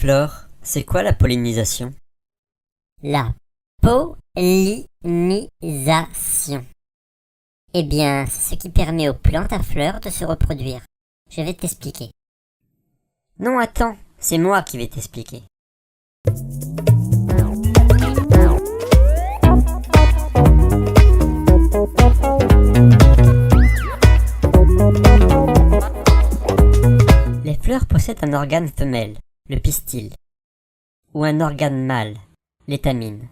Flore, c'est quoi la pollinisation? La pollinisation. Eh bien, c'est ce qui permet aux plantes à fleurs de se reproduire. Je vais t'expliquer. Non, attends, c'est moi qui vais t'expliquer. Les fleurs possèdent un organe femelle, le pistil, ou un organe mâle, l'étamine.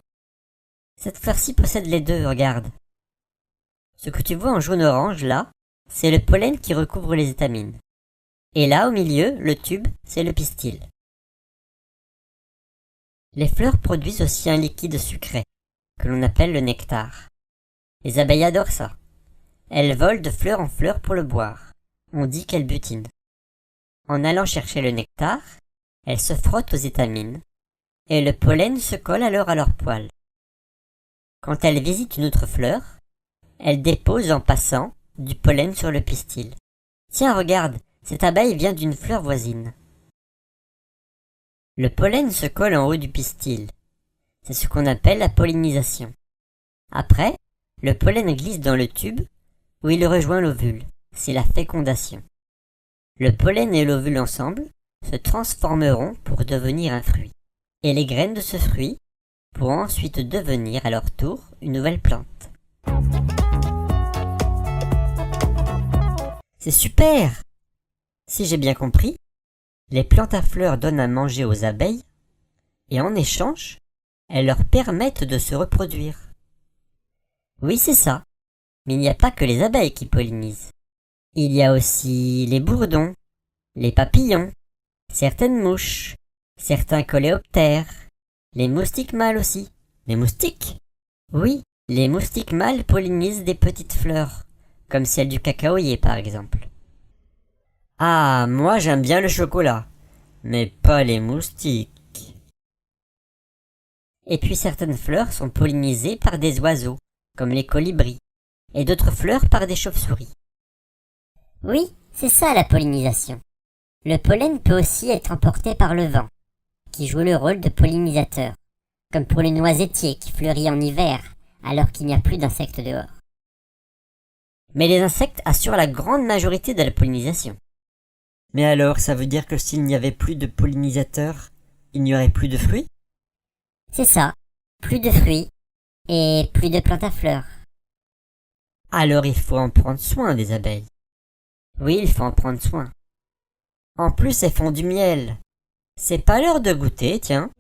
Cette fleur-ci possède les deux, regarde. Ce que tu vois en jaune-orange, là, c'est le pollen qui recouvre les étamines. Et là, au milieu, le tube, c'est le pistil. Les fleurs produisent aussi un liquide sucré, que l'on appelle le nectar. Les abeilles adorent ça. Elles volent de fleur en fleur pour le boire. On dit qu'elles butinent. En allant chercher le nectar, elles se frottent aux étamines, et le pollen se colle alors à leurs poils. Quand elles visitent une autre fleur, elles déposent en passant du pollen sur le pistil. Tiens, regarde, cette abeille vient d'une fleur voisine. Le pollen se colle en haut du pistil. C'est ce qu'on appelle la pollinisation. Après, le pollen glisse dans le tube où il rejoint l'ovule. C'est la fécondation. Le pollen et l'ovule ensemble se transformeront pour devenir un fruit. Et les graines de ce fruit pourront ensuite devenir à leur tour une nouvelle plante. C'est super! Si j'ai bien compris, les plantes à fleurs donnent à manger aux abeilles et en échange, elles leur permettent de se reproduire. Oui, c'est ça. Mais il n'y a pas que les abeilles qui pollinisent. Il y a aussi les bourdons, les papillons, certaines mouches, certains coléoptères, les moustiques mâles aussi. Les moustiques? Oui, les moustiques mâles pollinisent des petites fleurs, comme celle du cacaoyer par exemple. Ah, moi j'aime bien le chocolat, mais pas les moustiques. Et puis certaines fleurs sont pollinisées par des oiseaux, comme les colibris, et d'autres fleurs par des chauves-souris. Oui, c'est ça la pollinisation. Le pollen peut aussi être emporté par le vent, qui joue le rôle de pollinisateur, comme pour le noisetier qui fleurit en hiver, alors qu'il n'y a plus d'insectes dehors. Mais les insectes assurent la grande majorité de la pollinisation. Mais alors, ça veut dire que s'il n'y avait plus de pollinisateurs, il n'y aurait plus de fruits? C'est ça, plus de fruits et plus de plantes à fleurs. Alors il faut en prendre soin des abeilles. Oui, il faut en prendre soin. En plus, elles font du miel. C'est pas l'heure de goûter, tiens.